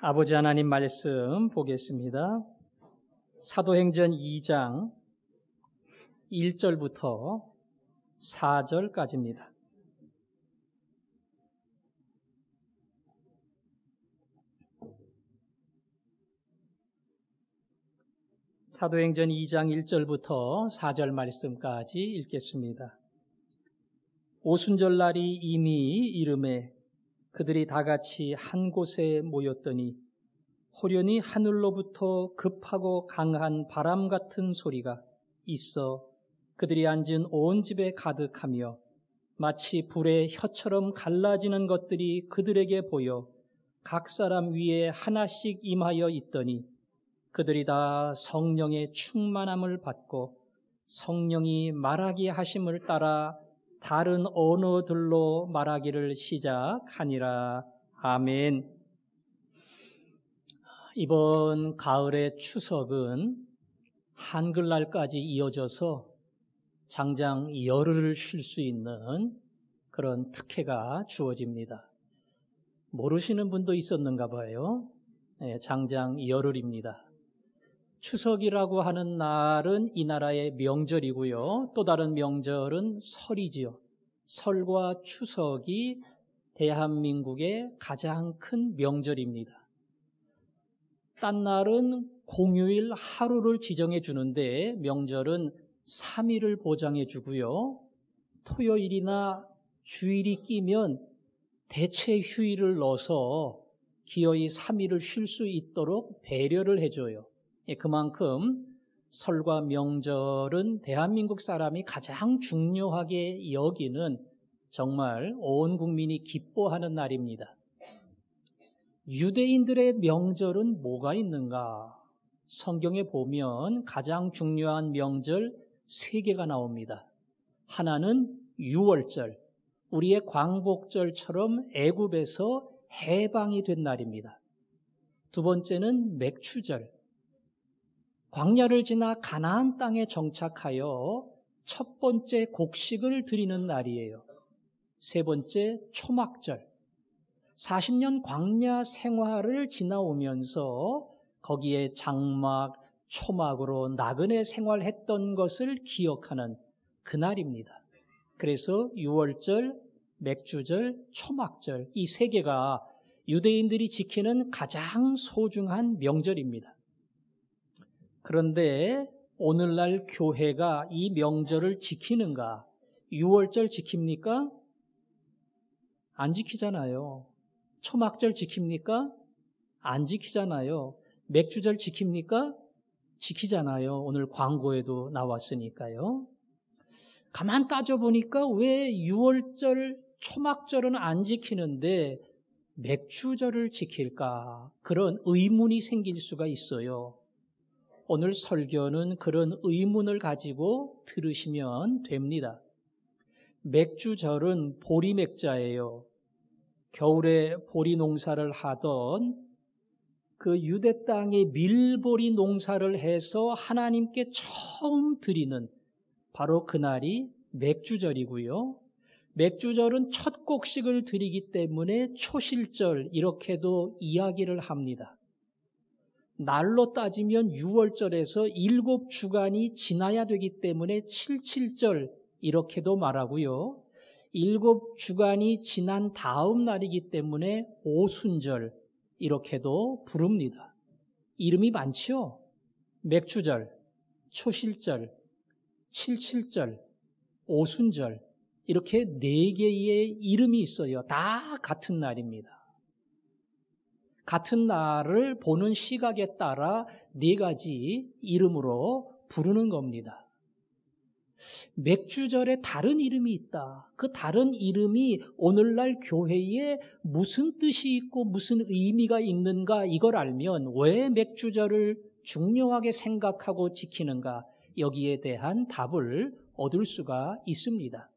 아버지 하나님 말씀 보겠습니다. 사도행전 2장 1절부터 4절까지입니다. 사도행전 2장 1절부터 4절 말씀까지 읽겠습니다. 오순절날이 이미 이름에 그들이 다 같이 한 곳에 모였더니 호련히 하늘로부터 급하고 강한 바람 같은 소리가 있어 그들이 앉은 온 집에 가득하며 마치 불의 혀처럼 갈라지는 것들이 그들에게 보여 각 사람 위에 하나씩 임하여 있더니 그들이 다 성령의 충만함을 받고 성령이 말하게 하심을 따라 다른 언어들로 말하기를 시작하니라. 아멘. 이번 가을의 추석은 한글날까지 이어져서 장장 열흘을 쉴 수 있는 그런 특혜가 주어집니다. 모르시는 분도 있었는가 봐요. 장장 열흘입니다. 추석이라고 하는 날은 이 나라의 명절이고요. 또 다른 명절은 설이지요. 설과 추석이 대한민국의 가장 큰 명절입니다. 딴 날은 공휴일 하루를 지정해 주는데 명절은 3일을 보장해 주고요. 토요일이나 주일이 끼면 대체 휴일을 넣어서 기어이 3일을 쉴 수 있도록 배려를 해줘요. 그만큼 설과 명절은 대한민국 사람이 가장 중요하게 여기는 정말 온 국민이 기뻐하는 날입니다. 유대인들의 명절은 뭐가 있는가? 성경에 보면 가장 중요한 명절 3개가 나옵니다. 하나는 유월절, 우리의 광복절처럼 애굽에서 해방이 된 날입니다. 두 번째는 맥추절, 광야를 지나 가나안 땅에 정착하여 첫 번째 곡식을 드리는 날이에요. 세 번째 초막절, 40년 광야 생활을 지나오면서 거기에 장막, 초막으로 나그네 생활했던 것을 기억하는 그날입니다. 그래서 유월절, 맥주절, 초막절 이 3개가 유대인들이 지키는 가장 소중한 명절입니다. 그런데 오늘날 교회가 이 명절을 지키는가? 유월절 지킵니까? 안 지키잖아요. 초막절 지킵니까? 안 지키잖아요. 맥주절 지킵니까? 지키잖아요. 오늘 광고에도 나왔으니까요. 가만 따져보니까 왜 유월절, 초막절은 안 지키는데 맥주절을 지킬까? 그런 의문이 생길 수가 있어요. 오늘 설교는 그런 의문을 가지고 들으시면 됩니다. 맥주절은 보리맥자예요. 겨울에 보리 농사를 하던 그 유대 땅에 밀보리 농사를 해서 하나님께 처음 드리는 바로 그날이 맥주절이고요. 맥주절은 첫 곡식을 드리기 때문에 초실절 이렇게도 이야기를 합니다. 날로 따지면 6월절에서 7주간이 지나야 되기 때문에 77절 이렇게도 말하고요. 7주간이 지난 다음 날이기 때문에 오순절 이렇게도 부릅니다. 이름이 많죠? 맥주절, 초실절, 77절, 오순절 이렇게 4개의 이름이 있어요. 다 같은 날입니다. 같은 날을 보는 시각에 따라 4가지 이름으로 부르는 겁니다. 맥주절에 다른 이름이 있다. 그 다른 이름이 오늘날 교회에 무슨 뜻이 있고 무슨 의미가 있는가 이걸 알면 왜 맥주절을 중요하게 생각하고 지키는가 여기에 대한 답을 얻을 수가 있습니다.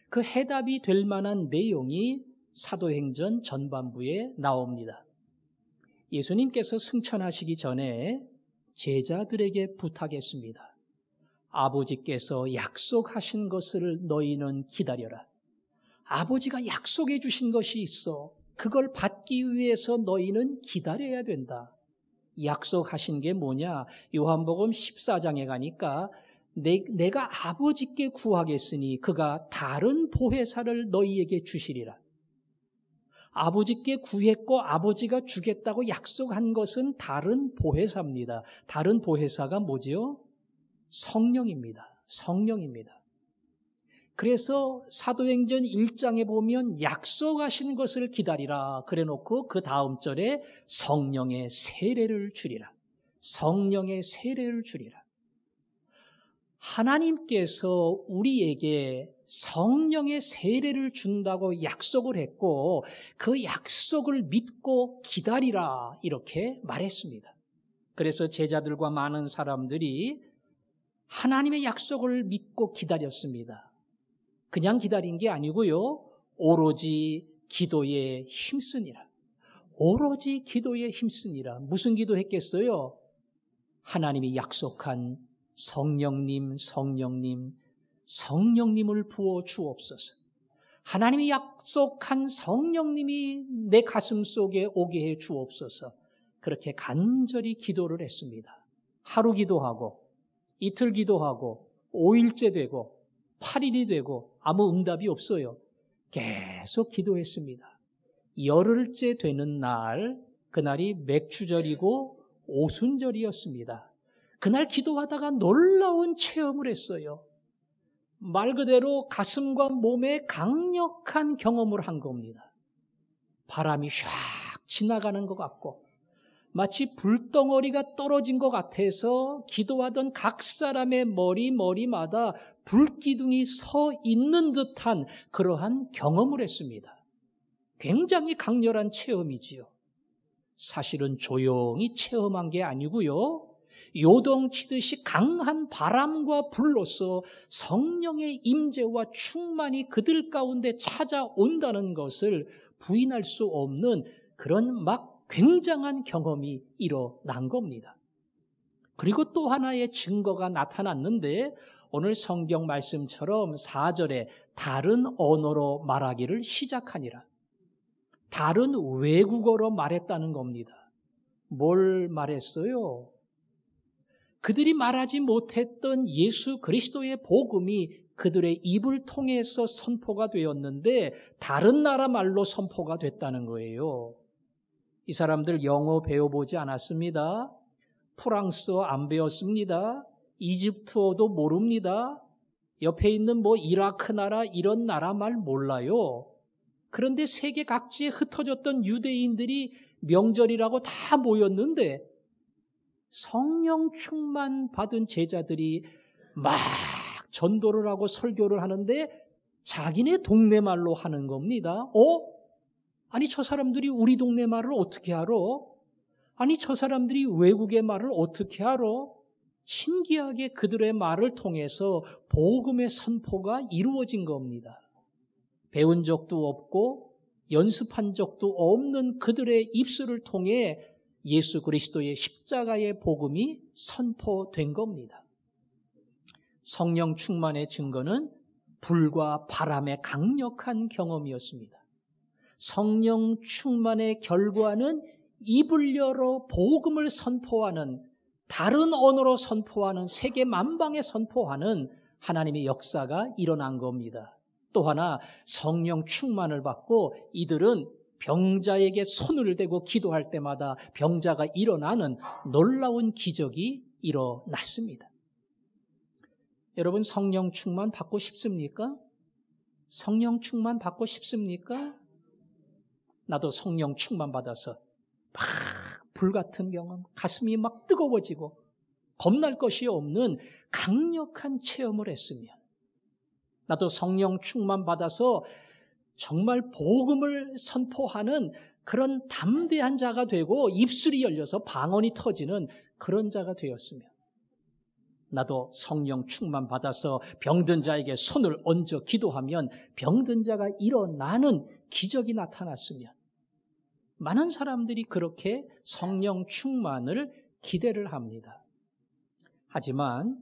그 해답이 될 만한 내용이 사도행전 전반부에 나옵니다. 예수님께서 승천하시기 전에 제자들에게 부탁했습니다. 아버지께서 약속하신 것을 너희는 기다려라. 아버지가 약속해 주신 것이 있어. 그걸 받기 위해서 너희는 기다려야 된다. 약속하신 게 뭐냐? 요한복음 14장에 가니까 내가 아버지께 구하겠으니 그가 다른 보혜사를 너희에게 주시리라. 아버지께 구했고 아버지가 주겠다고 약속한 것은 다른 보혜사입니다. 다른 보혜사가 뭐지요? 성령입니다. 성령입니다. 그래서 사도행전 1장에 보면 약속하신 것을 기다리라 그래 놓고 그 다음 절에 성령의 세례를 주리라. 성령의 세례를 주리라. 하나님께서 우리에게 성령의 세례를 준다고 약속을 했고 그 약속을 믿고 기다리라 이렇게 말했습니다. 그래서 제자들과 많은 사람들이 하나님의 약속을 믿고 기다렸습니다. 그냥 기다린 게 아니고요. 오로지 기도에 힘쓰니라. 오로지 기도에 힘쓰니라. 무슨 기도했겠어요? 하나님이 약속한 성령님을 부어 주옵소서. 하나님이 약속한 성령님이 내 가슴 속에 오게 해 주옵소서. 그렇게 간절히 기도를 했습니다. 하루 기도하고 이틀 기도하고 5일째 되고 8일이 되고 아무 응답이 없어요. 계속 기도했습니다. 열흘째 되는 날, 그날이 맥추절이고 오순절이었습니다. 그날 기도하다가 놀라운 체험을 했어요. 말 그대로 가슴과 몸에 강력한 경험을 한 겁니다. 바람이 샥 지나가는 것 같고 마치 불덩어리가 떨어진 것 같아서 기도하던 각 사람의 머리마다 불기둥이 서 있는 듯한 그러한 경험을 했습니다. 굉장히 강렬한 체험이지요. 사실은 조용히 체험한 게 아니고요. 요동치듯이 강한 바람과 불로서 성령의 임재와 충만이 그들 가운데 찾아온다는 것을 부인할 수 없는 그런 굉장한 경험이 일어난 겁니다. 그리고 또 하나의 증거가 나타났는데 오늘 성경 말씀처럼 4절에 다른 언어로 말하기를 시작하니라. 다른 외국어로 말했다는 겁니다. 뭘 말했어요? 그들이 말하지 못했던 예수 그리스도의 복음이 그들의 입을 통해서 선포가 되었는데 다른 나라 말로 선포가 됐다는 거예요. 이 사람들 영어 배워보지 않았습니다. 프랑스어 안 배웠습니다. 이집트어도 모릅니다. 옆에 있는 이라크 나라 이런 나라 말 몰라요. 그런데 세계 각지에 흩어졌던 유대인들이 명절이라고 다 모였는데 성령 충만 받은 제자들이 막 전도를 하고 설교를 하는데 자기네 동네 말로 하는 겁니다. 아니 저 사람들이 우리 동네 말을 어떻게 알아? 아니 저 사람들이 외국의 말을 어떻게 알아? 신기하게 그들의 말을 통해서 복음의 선포가 이루어진 겁니다. 배운 적도 없고 연습한 적도 없는 그들의 입술을 통해 예수 그리스도의 십자가의 복음이 선포된 겁니다. 성령 충만의 증거는 불과 바람의 강력한 경험이었습니다. 성령 충만의 결과는 입을 열어 복음을 선포하는, 다른 언어로 선포하는, 세계 만방에 선포하는 하나님의 역사가 일어난 겁니다. 또 하나 성령 충만을 받고 이들은 병자에게 손을 대고 기도할 때마다 병자가 일어나는 놀라운 기적이 일어났습니다. 여러분 성령 충만 받고 싶습니까? 성령 충만 받고 싶습니까? 나도 성령 충만 받아서 막 불같은 경험, 가슴이 막 뜨거워지고 겁날 것이 없는 강력한 체험을 했으면 나도 성령 충만 받아서 정말 복음을 선포하는 그런 담대한 자가 되고 입술이 열려서 방언이 터지는 그런 자가 되었으면 나도 성령 충만 받아서 병든 자에게 손을 얹어 기도하면 병든 자가 일어나는 기적이 나타났으면 많은 사람들이 그렇게 성령 충만을 기대를 합니다. 하지만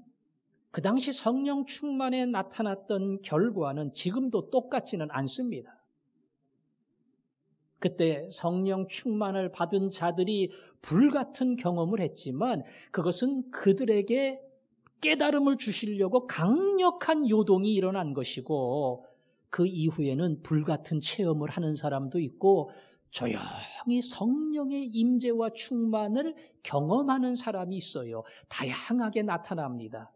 그 당시 성령 충만에 나타났던 결과는 지금도 똑같지는 않습니다. 그때 성령 충만을 받은 자들이 불같은 경험을 했지만 그것은 그들에게 깨달음을 주시려고 강력한 요동이 일어난 것이고 그 이후에는 불같은 체험을 하는 사람도 있고 조용히 성령의 임재와 충만을 경험하는 사람이 있어요. 다양하게 나타납니다.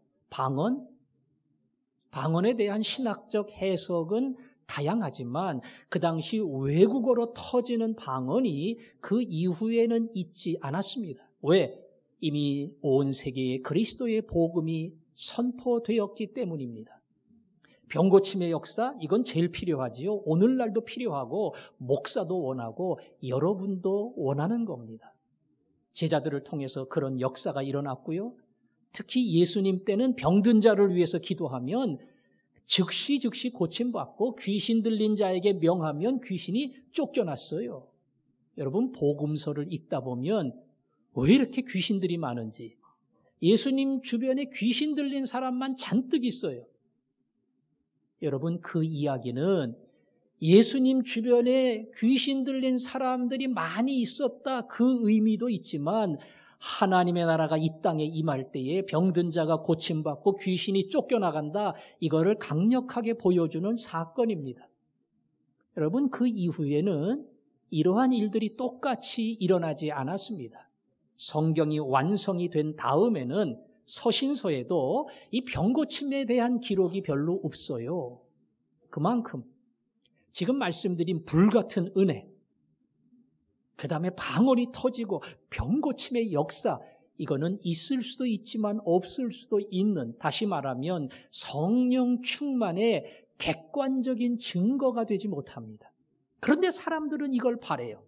방언에 대한 신학적 해석은 다양하지만 그 당시 외국어로 터지는 방언이 그 이후에는 있지 않았습니다. 왜? 이미 온 세계에 그리스도의 복음이 선포되었기 때문입니다. 병고침의 역사, 이건 제일 필요하지요. 오늘날도 필요하고 목사도 원하고 여러분도 원하는 겁니다. 제자들을 통해서 그런 역사가 일어났고요. 특히 예수님 때는 병든 자를 위해서 기도하면 즉시 고침받고 귀신 들린 자에게 명하면 귀신이 쫓겨났어요. 여러분 복음서를 읽다 보면 왜 이렇게 귀신들이 많은지, 예수님 주변에 귀신 들린 사람만 잔뜩 있어요. 여러분 그 이야기는 예수님 주변에 귀신 들린 사람들이 많이 있었다 그 의미도 있지만 하나님의 나라가 이 땅에 임할 때에 병든 자가 고침받고 귀신이 쫓겨나간다, 이거를 강력하게 보여주는 사건입니다. 여러분 그 이후에는 이러한 일들이 똑같이 일어나지 않았습니다. 성경이 완성이 된 다음에는 서신서에도 이 병고침에 대한 기록이 별로 없어요. 그만큼 지금 말씀드린 불같은 은혜, 그 다음에 방언이 터지고 병고침의 역사, 이거는 있을 수도 있지만 없을 수도 있는, 다시 말하면 성령 충만의 객관적인 증거가 되지 못합니다. 그런데 사람들은 이걸 바래요.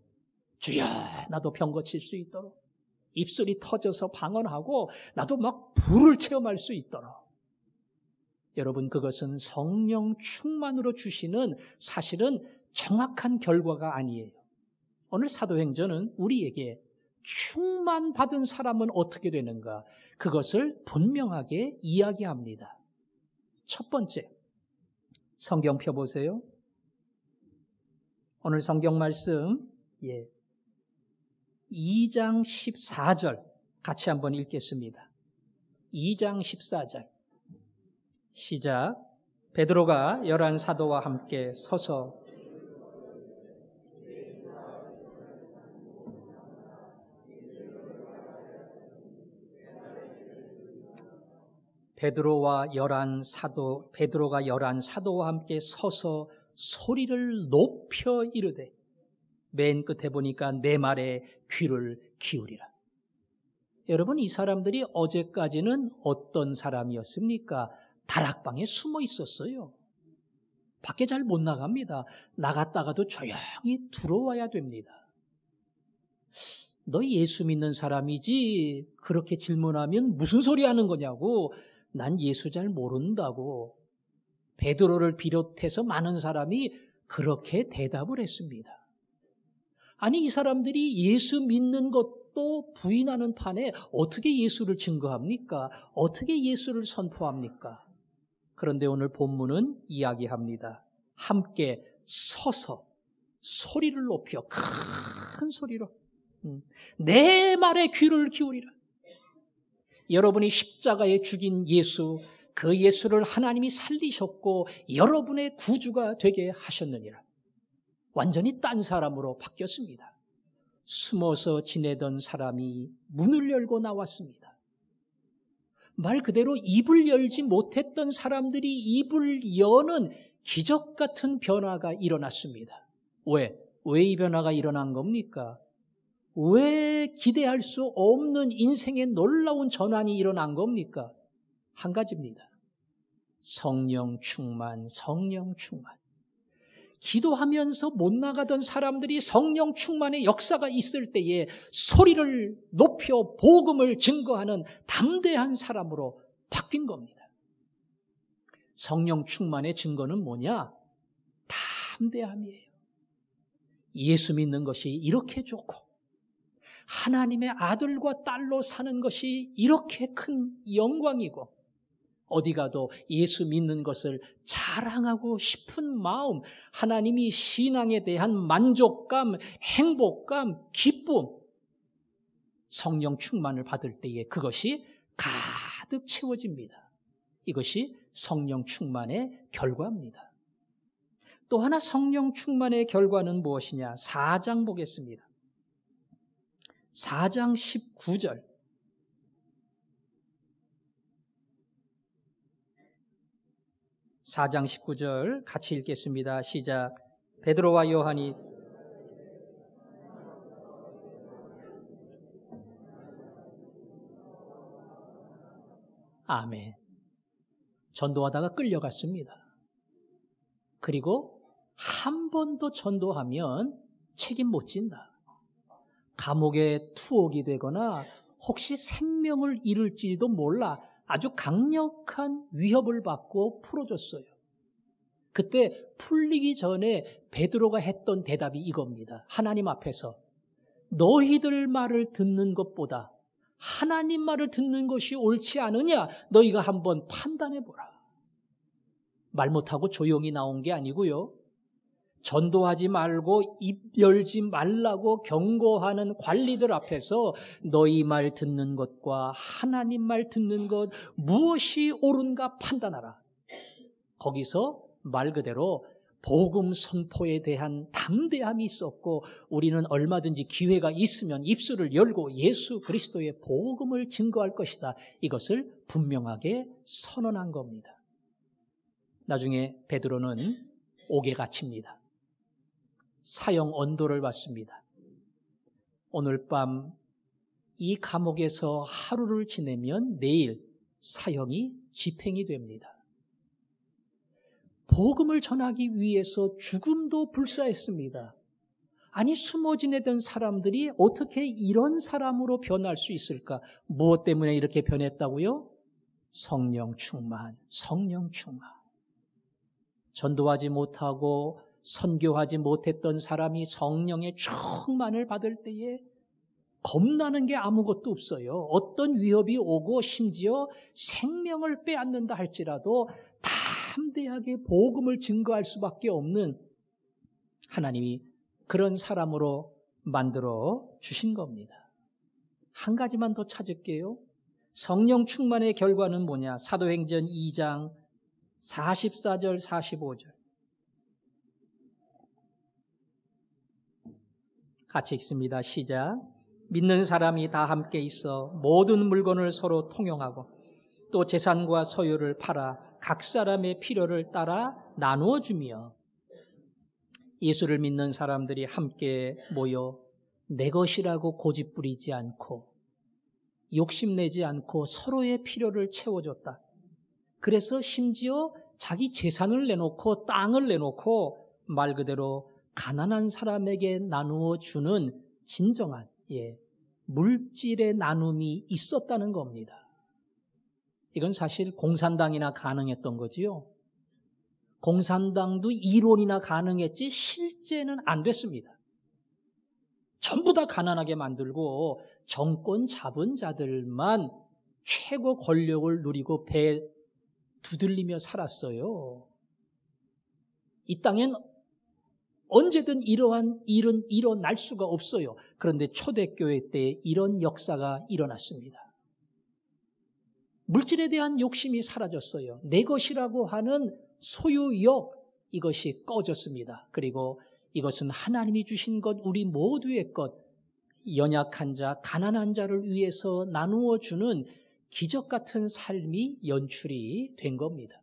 주여 나도 병고칠 수 있도록, 입술이 터져서 방언하고 나도 막 불을 체험할 수 있도록. 여러분 그것은 성령 충만으로 주시는 사실은 정확한 결과가 아니에요. 오늘 사도행전은 우리에게 충만받은 사람은 어떻게 되는가, 그것을 분명하게 이야기합니다. 첫 번째, 성경 펴보세요. 오늘 성경 말씀 2장 14절 같이 한번 읽겠습니다. 2장 14절 시작. 베드로가 11 사도와 함께 서서 베드로가 11 사도와 함께 서서 소리를 높여 이르되, 맨 끝에 보니까 내 말에 귀를 기울이라. 여러분 이 사람들이 어제까지는 어떤 사람이었습니까? 다락방에 숨어 있었어요. 밖에 잘 못 나갑니다. 나갔다가도 조용히 들어와야 됩니다. 너 예수 믿는 사람이지? 그렇게 질문하면 무슨 소리 하는 거냐고, 난 예수 잘 모른다고. 베드로를 비롯해서 많은 사람이 그렇게 대답을 했습니다. 아니 이 사람들이 예수 믿는 것도 부인하는 판에 어떻게 예수를 증거합니까? 어떻게 예수를 선포합니까? 그런데 오늘 본문은 이야기합니다. 함께 서서 소리를 높여 큰 소리로 내 말에 귀를 기울이라. 여러분이 십자가에 죽인 예수, 그 예수를 하나님이 살리셨고 여러분의 구주가 되게 하셨느니라. 완전히 딴 사람으로 바뀌었습니다. 숨어서 지내던 사람이 문을 열고 나왔습니다. 말 그대로 입을 열지 못했던 사람들이 입을 여는 기적 같은 변화가 일어났습니다. 왜 이 변화가 일어난 겁니까? 왜 기대할 수 없는 인생의 놀라운 전환이 일어난 겁니까? 한 가지입니다. 성령 충만. 기도하면서 못 나가던 사람들이 성령 충만의 역사가 있을 때에 소리를 높여 복음을 증거하는 담대한 사람으로 바뀐 겁니다. 성령 충만의 증거는 뭐냐? 담대함이에요. 예수 믿는 것이 이렇게 좋고 하나님의 아들과 딸로 사는 것이 이렇게 큰 영광이고 어디 가도 예수 믿는 것을 자랑하고 싶은 마음, 하나님이 신앙에 대한 만족감, 행복감, 기쁨, 성령 충만을 받을 때에 그것이 가득 채워집니다. 이것이 성령 충만의 결과입니다. 또 하나 성령 충만의 결과는 무엇이냐? 4장 보겠습니다. 4장 19절. 4장 19절 같이 읽겠습니다. 시작. 베드로와 요한이 아멘. 전도하다가 끌려갔습니다. 그리고 한 번 더 전도하면 책임 못 진다. 감옥에 투옥이 되거나 혹시 생명을 잃을지도 몰라 아주 강력한 위협을 받고 풀어줬어요. 그때 풀리기 전에 베드로가 했던 대답이 이겁니다. 하나님 앞에서 너희들 말을 듣는 것보다 하나님 말을 듣는 것이 옳지 않으냐? 너희가 한번 판단해보라. 말 못하고 조용히 나온 게 아니고요. 전도하지 말고 입 열지 말라고 경고하는 관리들 앞에서 너희 말 듣는 것과 하나님 말 듣는 것 무엇이 옳은가 판단하라. 거기서 말 그대로 복음 선포에 대한 담대함이 있었고 우리는 얼마든지 기회가 있으면 입술을 열고 예수 그리스도의 복음을 증거할 것이다. 이것을 분명하게 선언한 겁니다. 나중에 베드로는 옥에 갇힙니다. 사형 언도를 받습니다. 오늘 밤 이 감옥에서 하루를 지내면 내일 사형이 집행이 됩니다. 복음을 전하기 위해서 죽음도 불사했습니다. 아니 숨어 지내던 사람들이 어떻게 이런 사람으로 변할 수 있을까? 무엇 때문에 이렇게 변했다고요? 성령 충만, 성령 충만. 전도하지 못하고 선교하지 못했던 사람이 성령의 충만을 받을 때에 겁나는 게 아무것도 없어요. 어떤 위협이 오고 심지어 생명을 빼앗는다 할지라도 담대하게 복음을 증거할 수밖에 없는 하나님이 그런 사람으로 만들어 주신 겁니다. 한 가지만 더 찾을게요. 성령 충만의 결과는 뭐냐? 사도행전 2장 44절 45절 같이 읽습니다. 시작. 믿는 사람이 다 함께 있어 모든 물건을 서로 통용하고 또 재산과 소유를 팔아 각 사람의 필요를 따라 나누어 주며 예수를 믿는 사람들이 함께 모여 내 것이라고 고집부리지 않고 욕심내지 않고 서로의 필요를 채워줬다. 그래서 심지어 자기 재산을 내놓고 땅을 내놓고 말 그대로 가난한 사람에게 나누어 주는 진정한 물질의 나눔이 있었다는 겁니다. 이건 사실 공산당이나 가능했던 거지요. 공산당도 이론이나 가능했지 실제는 안 됐습니다. 전부 다 가난하게 만들고 정권 잡은 자들만 최고 권력을 누리고 배 두들리며 살았어요. 이 땅엔 언제든 이러한 일은 일어날 수가 없어요. 그런데 초대교회 때 이런 역사가 일어났습니다. 물질에 대한 욕심이 사라졌어요. 내 것이라고 하는 소유욕, 이것이 꺼졌습니다. 그리고 이것은 하나님이 주신 것, 우리 모두의 것, 연약한 자, 가난한 자를 위해서 나누어 주는 기적 같은 삶이 연출이 된 겁니다.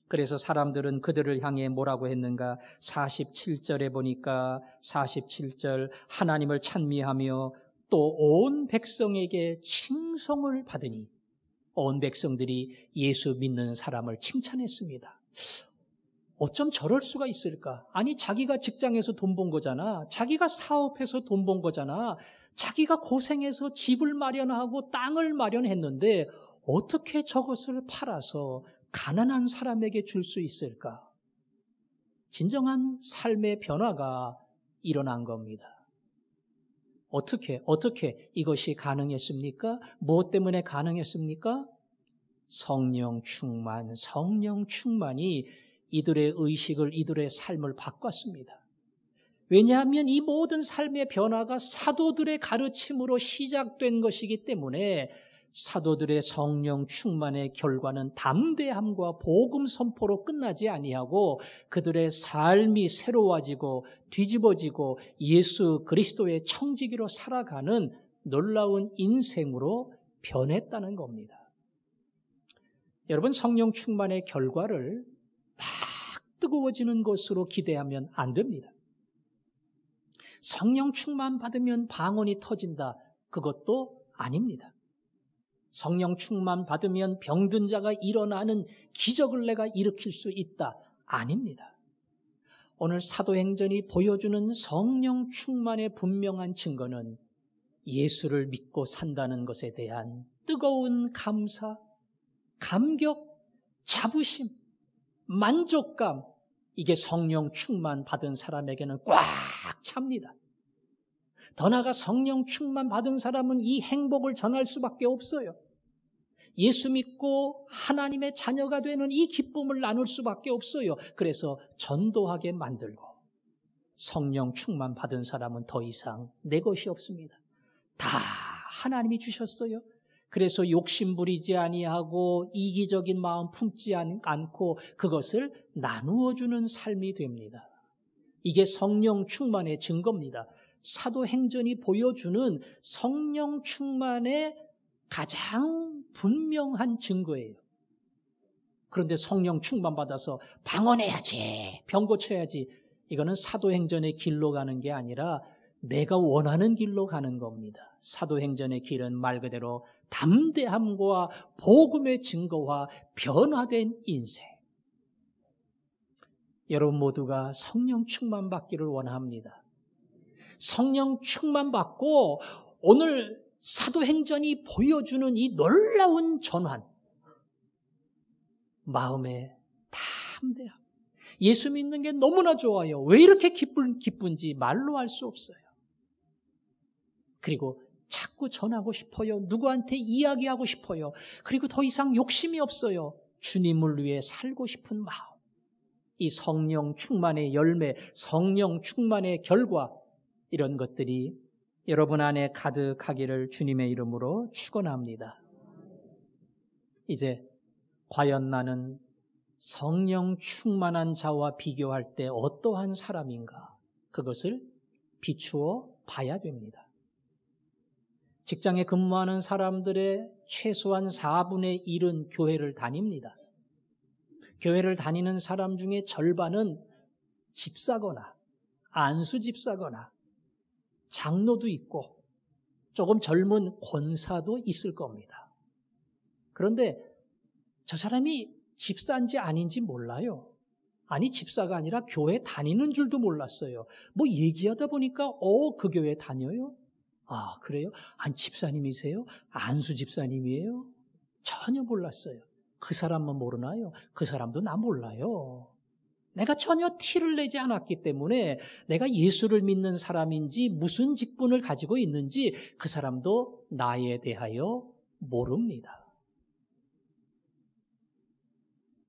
그래서 사람들은 그들을 향해 뭐라고 했는가? 47절에 보니까 47절 하나님을 찬미하며 또 온 백성에게 칭송을 받으니 온 백성들이 예수 믿는 사람을 칭찬했습니다. 어쩜 저럴 수가 있을까? 아니 자기가 직장에서 돈 번 거잖아. 자기가 사업해서 돈 번 거잖아. 자기가 고생해서 집을 마련하고 땅을 마련했는데 어떻게 저것을 팔아서 가난한 사람에게 줄 수 있을까? 진정한 삶의 변화가 일어난 겁니다. 어떻게 이것이 가능했습니까? 무엇 때문에 가능했습니까? 성령 충만이 이들의 의식을, 이들의 삶을 바꿨습니다. 왜냐하면 이 모든 삶의 변화가 사도들의 가르침으로 시작된 것이기 때문에 사도들의 성령 충만의 결과는 담대함과 복음 선포로 끝나지 아니하고 그들의 삶이 새로워지고 뒤집어지고 예수 그리스도의 청지기로 살아가는 놀라운 인생으로 변했다는 겁니다. 여러분, 성령 충만의 결과를 막 뜨거워지는 것으로 기대하면 안 됩니다. 성령 충만 받으면 방언이 터진다. 그것도 아닙니다. 성령 충만 받으면 병든 자가 일어나는 기적을 내가 일으킬 수 있다. 아닙니다. 오늘 사도행전이 보여주는 성령 충만의 분명한 증거는 예수를 믿고 산다는 것에 대한 뜨거운 감사, 감격, 자부심, 만족감, 이게 성령 충만 받은 사람에게는 꽉 찹니다. 더 나아가 성령 충만 받은 사람은 이 행복을 전할 수밖에 없어요. 예수 믿고 하나님의 자녀가 되는 이 기쁨을 나눌 수밖에 없어요. 그래서 전도하게 만들고, 성령 충만 받은 사람은 더 이상 내 것이 없습니다. 다 하나님이 주셨어요. 그래서 욕심 부리지 아니하고 이기적인 마음 품지 않고 그것을 나누어 주는 삶이 됩니다. 이게 성령 충만의 증거입니다. 사도행전이 보여주는 성령 충만의 가장 분명한 증거예요. 그런데 성령 충만 받아서 방언해야지, 병 고쳐야지, 이거는 사도행전의 길로 가는 게 아니라 내가 원하는 길로 가는 겁니다. 사도행전의 길은 말 그대로 담대함과 복음의 증거와 변화된 인생. 여러분 모두가 성령 충만 받기를 원합니다. 성령 충만 받고 오늘 사도행전이 보여주는 이 놀라운 전환, 마음의 담대함. 예수 믿는 게 너무나 좋아요. 왜 이렇게 기쁜지 말로 할 수 없어요. 그리고 자꾸 전하고 싶어요. 누구한테 이야기하고 싶어요. 그리고 더 이상 욕심이 없어요. 주님을 위해 살고 싶은 마음. 이 성령 충만의 열매, 성령 충만의 결과, 이런 것들이 여러분 안에 가득하기를 주님의 이름으로 축원합니다. 이제 과연 나는 성령 충만한 자와 비교할 때 어떠한 사람인가? 그것을 비추어 봐야 됩니다. 직장에 근무하는 사람들의 최소한 4분의 1은 교회를 다닙니다. 교회를 다니는 사람 중에 절반은 집사거나 안수 집사거나 장로도 있고 조금 젊은 권사도 있을 겁니다. 그런데 저 사람이 집사인지 아닌지 몰라요. 아니, 집사가 아니라 교회 다니는 줄도 몰랐어요. 뭐 얘기하다 보니까 그 교회 다녀요? 아, 그래요? 아니, 집사님이세요? 안수 집사님이에요? 전혀 몰랐어요. 그 사람만 모르나요? 그 사람도 나 몰라요. 내가 전혀 티를 내지 않았기 때문에 내가 예수를 믿는 사람인지 무슨 직분을 가지고 있는지 그 사람도 나에 대하여 모릅니다.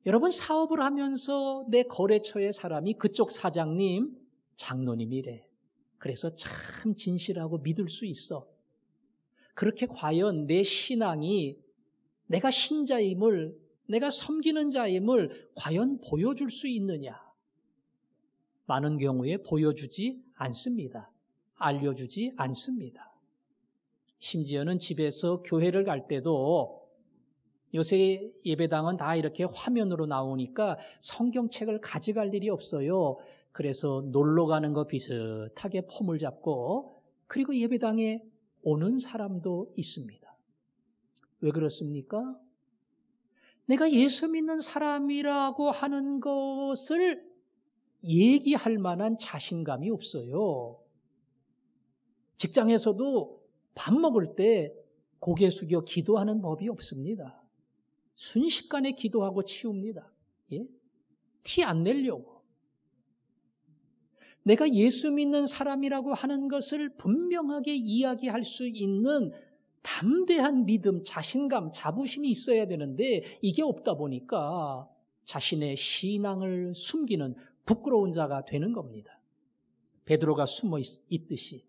여러분, 사업을 하면서 내 거래처의 사람이 그쪽 사장님, 장로님이래. 그래서 참 진실하고 믿을 수 있어. 그렇게 과연 내 신앙이, 내가 신자임을, 내가 섬기는 자임을 과연 보여줄 수 있느냐? 많은 경우에 보여주지 않습니다. 알려주지 않습니다. 심지어는 집에서 교회를 갈 때도 요새 예배당은 다 이렇게 화면으로 나오니까 성경책을 가져갈 일이 없어요. 그래서 놀러 가는 거 비슷하게 폼을 잡고 그리고 예배당에 오는 사람도 있습니다. 왜 그렇습니까? 내가 예수 믿는 사람이라고 하는 것을 얘기할 만한 자신감이 없어요. 직장에서도 밥 먹을 때 고개 숙여 기도하는 법이 없습니다. 순식간에 기도하고 치웁니다. 예? 티 안 내려고. 내가 예수 믿는 사람이라고 하는 것을 분명하게 이야기할 수 있는 담대한 믿음, 자신감, 자부심이 있어야 되는데 이게 없다 보니까 자신의 신앙을 숨기는 부끄러운 자가 되는 겁니다. 베드로가 숨어 있듯이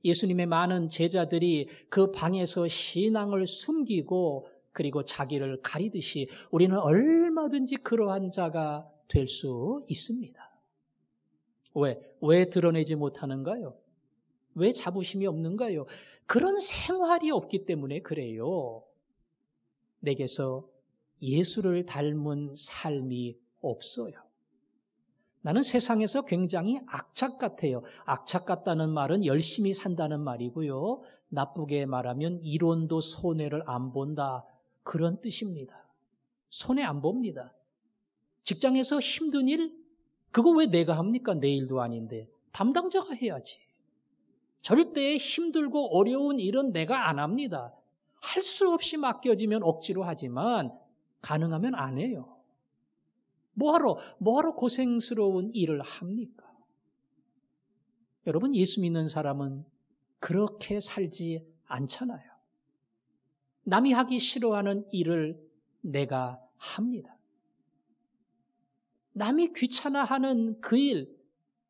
예수님의 많은 제자들이 그 방에서 신앙을 숨기고 그리고 자기를 가리듯이 우리는 얼마든지 그러한 자가 될 수 있습니다. 왜 드러내지 못하는가요? 왜 자부심이 없는가요? 그런 생활이 없기 때문에 그래요. 내게서 예수를 닮은 삶이 없어요. 나는 세상에서 굉장히 악착 같아요. 악착 같다는 말은 열심히 산다는 말이고요. 나쁘게 말하면 이론도 손해를 안 본다. 그런 뜻입니다. 손해 안 봅니다. 직장에서 힘든 일, 그거 왜 내가 합니까? 내 일도 아닌데. 담당자가 해야지. 절대 힘들고 어려운 일은 내가 안 합니다. 할 수 없이 맡겨지면 억지로 하지만 가능하면 안 해요. 뭐하러 고생스러운 일을 합니까? 여러분, 예수 믿는 사람은 그렇게 살지 않잖아요. 남이 하기 싫어하는 일을 내가 합니다. 남이 귀찮아하는 그 일,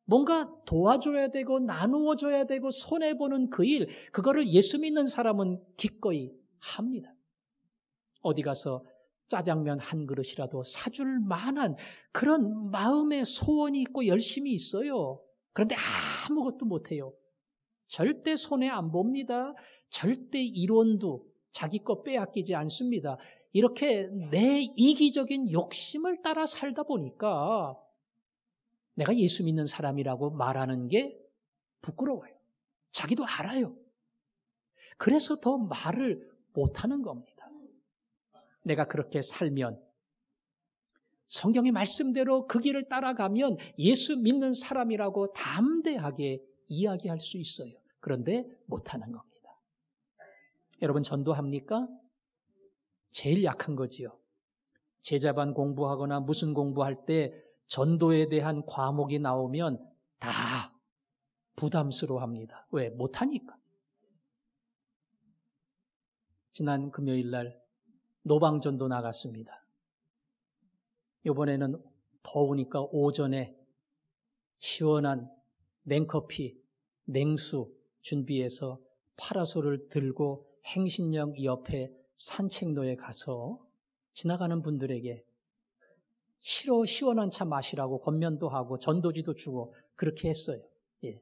뭔가 도와줘야 되고 나누어줘야 되고 손해보는 그 일, 그거를 예수 믿는 사람은 기꺼이 합니다. 어디 가서 짜장면 한 그릇이라도 사줄 만한 그런 마음의 소원이 있고 열심히 있어요. 그런데 아무것도 못해요. 절대 손해 안 봅니다. 절대 이론도 자기 거 빼앗기지 않습니다. 이렇게 내 이기적인 욕심을 따라 살다 보니까 내가 예수 믿는 사람이라고 말하는 게 부끄러워요. 자기도 알아요. 그래서 더 말을 못하는 겁니다. 내가 그렇게 살면 성경의 말씀대로 그 길을 따라가면 예수 믿는 사람이라고 담대하게 이야기할 수 있어요. 그런데 못하는 겁니다. 여러분, 전도합니까? 제일 약한 거지요. 제자반 공부하거나 무슨 공부할 때 전도에 대한 과목이 나오면 다 부담스러워합니다. 왜? 못하니까. 지난 금요일 날 노방전도 나갔습니다. 이번에는 더우니까 오전에 시원한 냉커피, 냉수 준비해서 파라솔을 들고 행신역 옆에 산책로에 가서 지나가는 분들에게 시원한 차 마시라고 권면도 하고 전도지도 주고 그렇게 했어요. 예.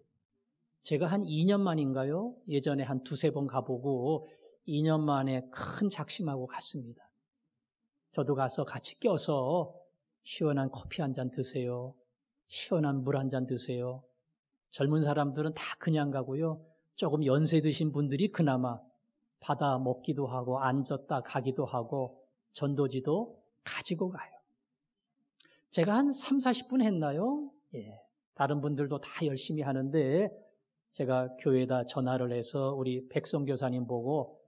제가 한 2년 만인가요? 예전에 한 2-3번 가보고 2년 만에 큰 작심하고 갔습니다. 저도 가서 같이 껴서 시원한 커피 한 잔 드세요. 시원한 물 한 잔 드세요. 젊은 사람들은 다 그냥 가고요. 조금 연세 드신 분들이 그나마 받아 먹기도 하고 앉았다 가기도 하고 전도지도 가지고 가요. 제가 한 30-40분 했나요? 예. 다른 분들도 다 열심히 하는데 제가 교회에다 전화를 해서 우리 백성교사님 보고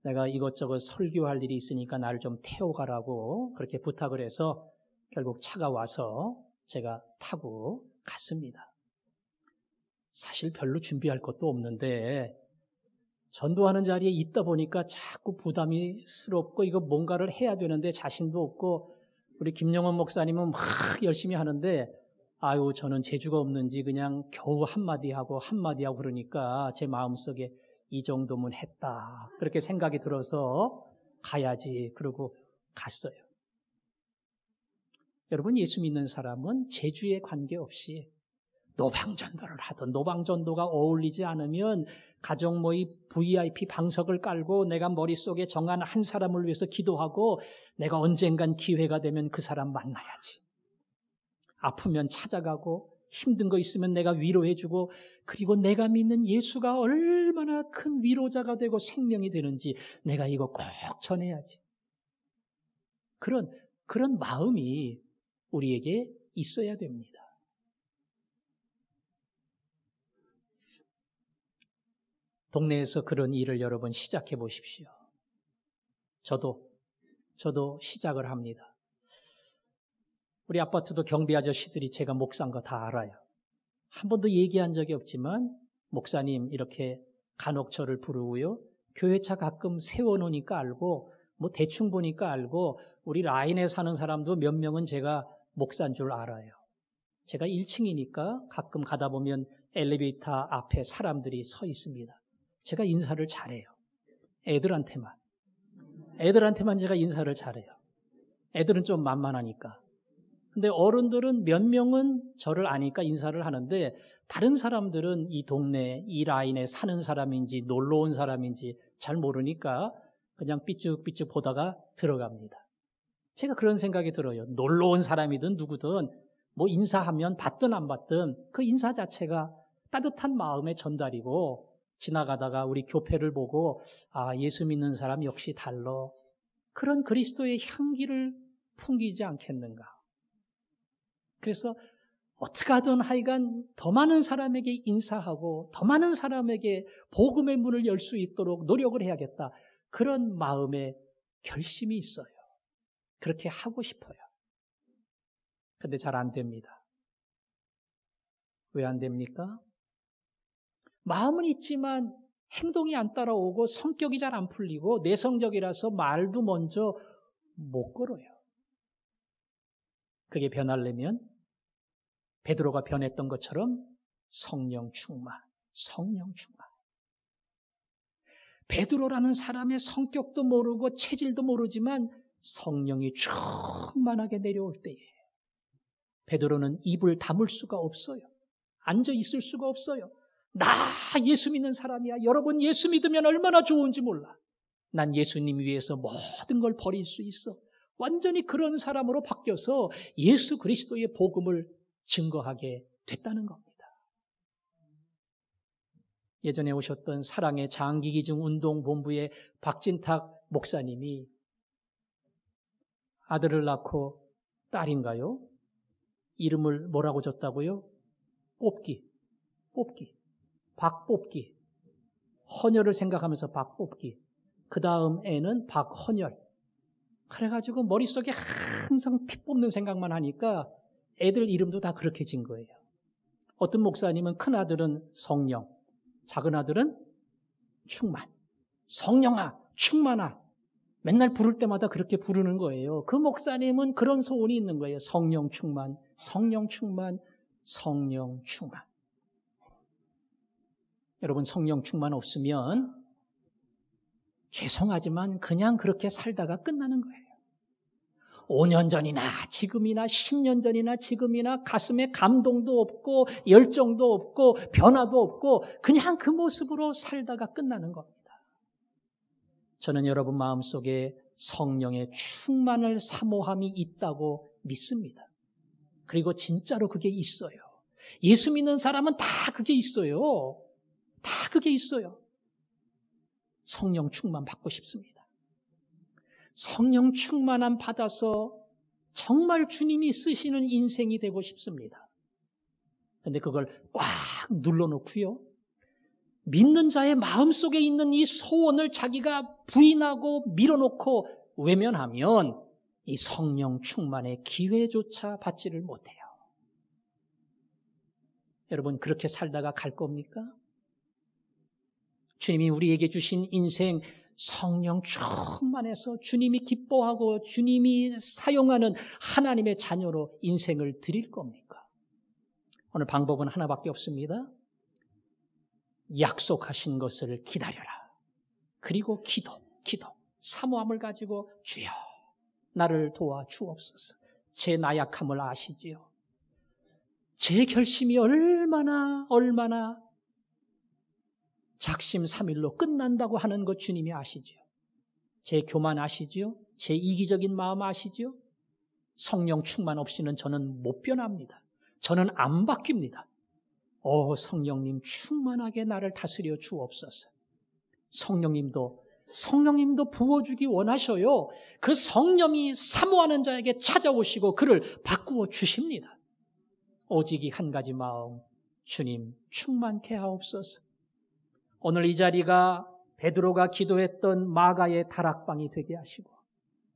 내가 이것저것 설교할 일이 있으니까 나를 좀 태워가라고 그렇게 부탁을 해서 결국 차가 와서 제가 타고 갔습니다. 사실 별로 준비할 것도 없는데 전도하는 자리에 있다 보니까 자꾸 부담스럽고 이거 뭔가를 해야 되는데 자신도 없고 우리 김영원 목사님은 막 열심히 하는데 아유 저는 재주가 없는지 그냥 겨우 한마디 하고 그러니까 제 마음속에 이 정도면 했다 그렇게 생각이 들어서 가야지 그러고 갔어요. 여러분, 예수 믿는 사람은 재주에 관계없이 노방전도를 하든 노방전도가 어울리지 않으면 가정 모임 VIP 방석을 깔고 내가 머릿속에 정한 한 사람을 위해서 기도하고 내가 언젠간 기회가 되면 그 사람 만나야지. 아프면 찾아가고 힘든 거 있으면 내가 위로해주고 그리고 내가 믿는 예수가 얼마나 큰 위로자가 되고 생명이 되는지 내가 이거 꼭 전해야지. 그런 마음이 우리에게 있어야 됩니다. 동네에서 그런 일을 여러분 시작해 보십시오. 저도 시작을 합니다. 우리 아파트도 경비 아저씨들이 제가 목사인 거 다 알아요. 한 번도 얘기한 적이 없지만 목사님 이렇게 간혹 저를 부르고요. 교회차 가끔 세워놓으니까 알고 뭐 대충 보니까 알고 우리 라인에 사는 사람도 몇 명은 제가 목사인 줄 알아요. 제가 1층이니까 가끔 가다 보면 엘리베이터 앞에 사람들이 서 있습니다. 제가 인사를 잘해요. 애들한테만 제가 인사를 잘해요. 애들은 좀 만만하니까. 근데 어른들은 몇 명은 저를 아니까 인사를 하는데 다른 사람들은 이 동네, 이 라인에 사는 사람인지 놀러 온 사람인지 잘 모르니까 그냥 삐쭉삐쭉 보다가 들어갑니다. 제가 그런 생각이 들어요. 놀러 온 사람이든 누구든 뭐 인사하면 받든 안 받든 그 인사 자체가 따뜻한 마음의 전달이고 지나가다가 우리 교회를 보고 아, 예수 믿는 사람 역시 달라. 그런 그리스도의 향기를 풍기지 않겠는가. 그래서 어떻게 하든 하여간 더 많은 사람에게 인사하고 더 많은 사람에게 복음의 문을 열 수 있도록 노력을 해야겠다. 그런 마음의 결심이 있어요. 그렇게 하고 싶어요. 근데 잘 안 됩니다. 왜 안 됩니까? 마음은 있지만 행동이 안 따라오고 성격이 잘 안 풀리고 내성적이라서 말도 먼저 못 걸어요. 그게 변하려면 베드로가 변했던 것처럼 성령 충만. 베드로라는 사람의 성격도 모르고 체질도 모르지만 성령이 충만하게 내려올 때에 베드로는 입을 다물 수가 없어요. 앉아 있을 수가 없어요. 나 예수 믿는 사람이야. 여러분 예수 믿으면 얼마나 좋은지 몰라. 난 예수님 위해서 모든 걸 버릴 수 있어. 완전히 그런 사람으로 바뀌어서 예수 그리스도의 복음을 증거하게 됐다는 겁니다. 예전에 오셨던 사랑의 장기기증 운동본부의 박진탁 목사님이 아들을 낳고 딸인가요? 이름을 뭐라고 줬다고요? 박뽑기. 헌혈을 생각하면서 박뽑기. 그 다음 애는 박헌혈. 그래가지고 머릿속에 항상 피 뽑는 생각만 하니까 애들 이름도 다 그렇게 진 거예요. 어떤 목사님은 큰 아들은 성령, 작은 아들은 충만. 성령아, 충만아. 맨날 부를 때마다 그렇게 부르는 거예요. 그 목사님은 그런 소원이 있는 거예요. 성령 충만. 여러분 성령 충만 없으면 죄송하지만 그냥 그렇게 살다가 끝나는 거예요. 5년 전이나 지금이나 10년 전이나 지금이나 가슴에 감동도 없고 열정도 없고 변화도 없고 그냥 그 모습으로 살다가 끝나는 겁니다. 저는 여러분 마음속에 성령의 충만을 사모함이 있다고 믿습니다. 그리고 진짜로 그게 있어요. 예수 믿는 사람은 다 그게 있어요. 성령 충만 받고 싶습니다. 성령 충만함 받아서 정말 주님이 쓰시는 인생이 되고 싶습니다. 그런데 그걸 꽉 눌러놓고요. 믿는 자의 마음속에 있는 이 소원을 자기가 부인하고 밀어놓고 외면하면 이 성령 충만의 기회조차 받지를 못해요. 여러분 그렇게 살다가 갈 겁니까? 주님이 우리에게 주신 인생 성령 충만해서 주님이 기뻐하고 주님이 사용하는 하나님의 자녀로 인생을 드릴 겁니까? 오늘 방법은 하나밖에 없습니다. 약속하신 것을 기다려라. 그리고 기도. 사모함을 가지고 주여 나를 도와 주옵소서. 제 나약함을 아시지요. 제 결심이 얼마나 작심삼일로 끝난다고 하는 것 주님이 아시지요. 제 교만 아시지요. 제 이기적인 마음 아시지요. 성령 충만 없이는 저는 못 변합니다. 저는 안 바뀝니다. 성령님 충만하게 나를 다스려 주옵소서. 성령님도 부어주기 원하셔요. 그 성령이 사모하는 자에게 찾아오시고 그를 바꾸어 주십니다. 오직 이 한 가지 마음, 주님 충만케 하옵소서. 오늘 이 자리가 베드로가 기도했던 마가의 다락방이 되게 하시고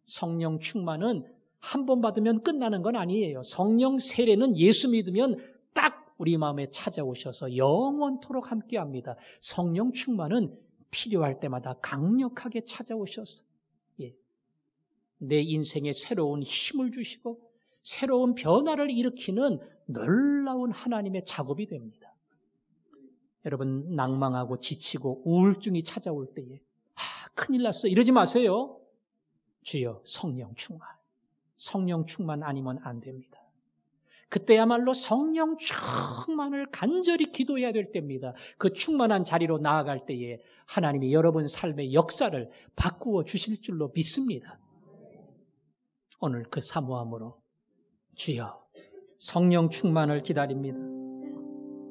성령 충만은 한 번 받으면 끝나는 건 아니에요. 성령 세례는 예수 믿으면 딱 우리 마음에 찾아오셔서 영원토록 함께합니다. 성령 충만은 필요할 때마다 강력하게 찾아오셔서 내 인생에 새로운 힘을 주시고 새로운 변화를 일으키는 놀라운 하나님의 작업이 됩니다. 여러분, 낭망하고 지치고 우울증이 찾아올 때에 큰일 났어 이러지 마세요. 주여 성령 충만 아니면 안 됩니다. 그때야말로 성령 충만을 간절히 기도해야 될 때입니다. 그 충만한 자리로 나아갈 때에 하나님이 여러분 삶의 역사를 바꾸어 주실 줄로 믿습니다. 오늘 그 사모함으로 주여 성령 충만을 기다립니다.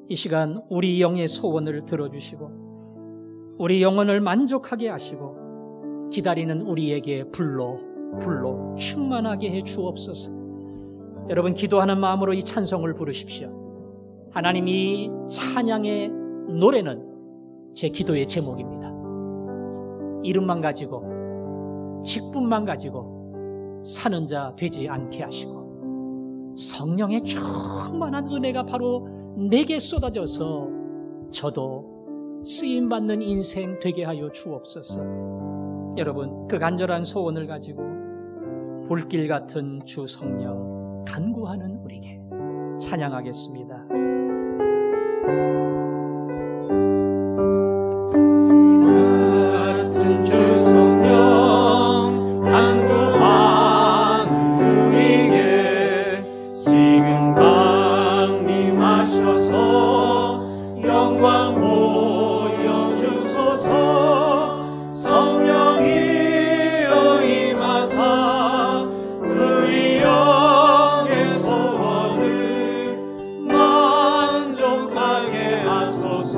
이 시간 우리 영의 소원을 들어주시고 우리 영혼을 만족하게 하시고 기다리는 우리에게 불로 충만하게 해 주옵소서. 여러분, 기도하는 마음으로 이 찬송을 부르십시오. 하나님, 이 찬양의 노래는 제 기도의 제목입니다. 이름만 가지고 직분만 가지고 사는 자 되지 않게 하시고 성령의 충만한 은혜가 바로 내게 쏟아져서 저도 쓰임받는 인생 되게 하여 주옵소서. 여러분, 그 간절한 소원을 가지고 불길 같은 주 성령 간구하는 우리에게 찬양하겠습니다. 같은 주 성령 간구하는 우리에게 지금 강림하셔서 영광 보여주소서. 성령이여 임하사 우리 영의 소원을 만족하게 하소서.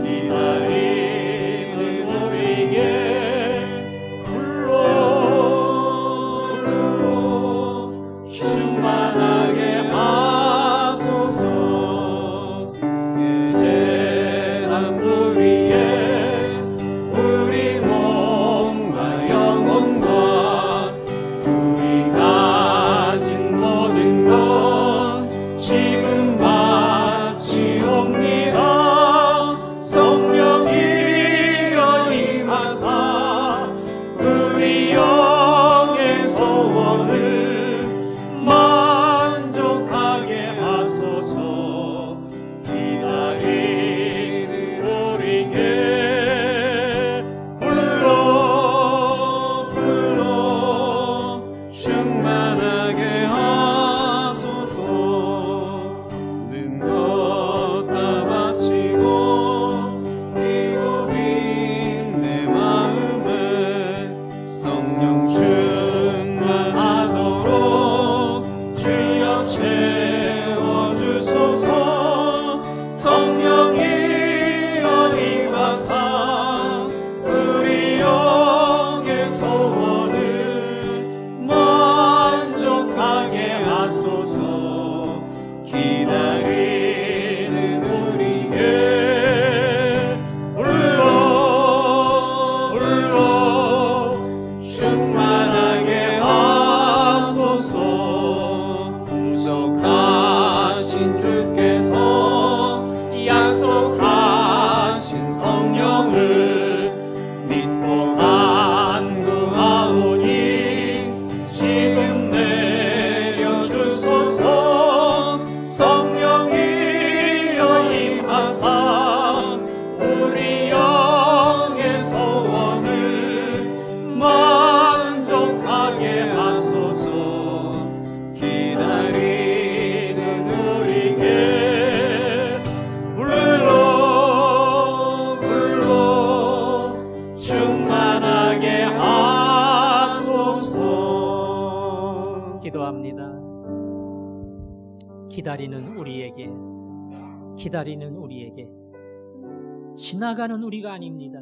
기다리는 우리에게 불러 충만하게 하소서. 이제는 우리의 우리 몸과 영혼과 우리 가진 모든 것 지금 바치옵니다. 성령이여 임하사 우리 영의 소원을 만족하게 하소서. 기다리는 우리에게 불러 충만하게 하소서. 는 것 다 바치고 기고빈 내 마음을 성령 충만하도록 주여 채워주소서. 성령이여 임하사 우리 영의 소원을 만족하게 하소서. 기다리는 우리에게 불러 충만하게 하소서. 약속하신 주께서 약속하신 성령을 믿고 간구하오니 지금 내려주소서. 성령이여 임하사 우리 영의 소원을 만족하게 하소서. 기다리는 우리에게 불러 충만하게 하소서. 기도합니다. 기다리는 우리에게 지나가는 우리가 아닙니다.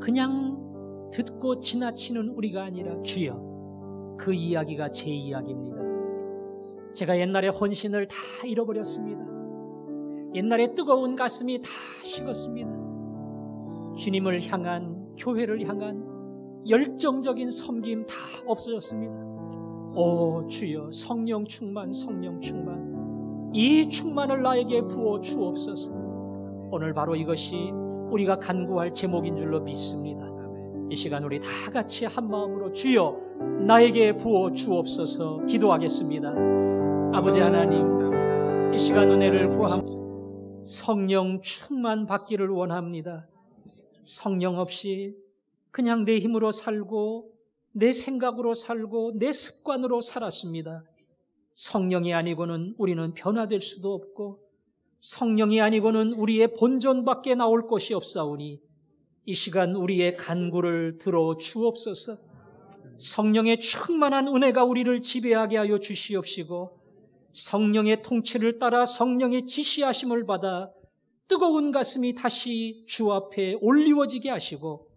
그냥 듣고 지나치는 우리가 아니라 주여, 그 이야기가 제 이야기입니다. 제가 옛날에 헌신을 다 잃어버렸습니다. 옛날에 뜨거운 가슴이 다 식었습니다. 주님을 향한, 교회를 향한 열정적인 섬김 다 없어졌습니다. 오 주여, 성령 충만, 이 충만을 나에게 부어 주옵소서. 오늘 바로 이것이 우리가 간구할 제목인 줄로 믿습니다. 이 시간 우리 다 같이 한 마음으로 주여 나에게 부어 주옵소서 기도하겠습니다. 아버지 하나님, 이 시간 은혜를 구합니다. 성령 충만 받기를 원합니다. 성령 없이 그냥 내 힘으로 살고 내 생각으로 살고 내 습관으로 살았습니다. 성령이 아니고는 우리는 변화될 수도 없고 성령이 아니고는 우리의 본존밖에 나올 것이 없사오니 이 시간 우리의 간구를 들어 주옵소서. 성령의 충만한 은혜가 우리를 지배하게 하여 주시옵시고 성령의 통치를 따라 성령의 지시하심을 받아 뜨거운 가슴이 다시 주 앞에 올리워지게 하시고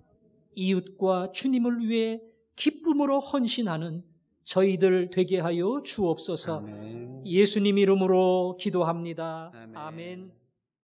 이웃과 주님을 위해 기쁨으로 헌신하는 저희들 되게 하여 주옵소서. 아멘. 예수님 이름으로 기도합니다. 아멘. 아멘.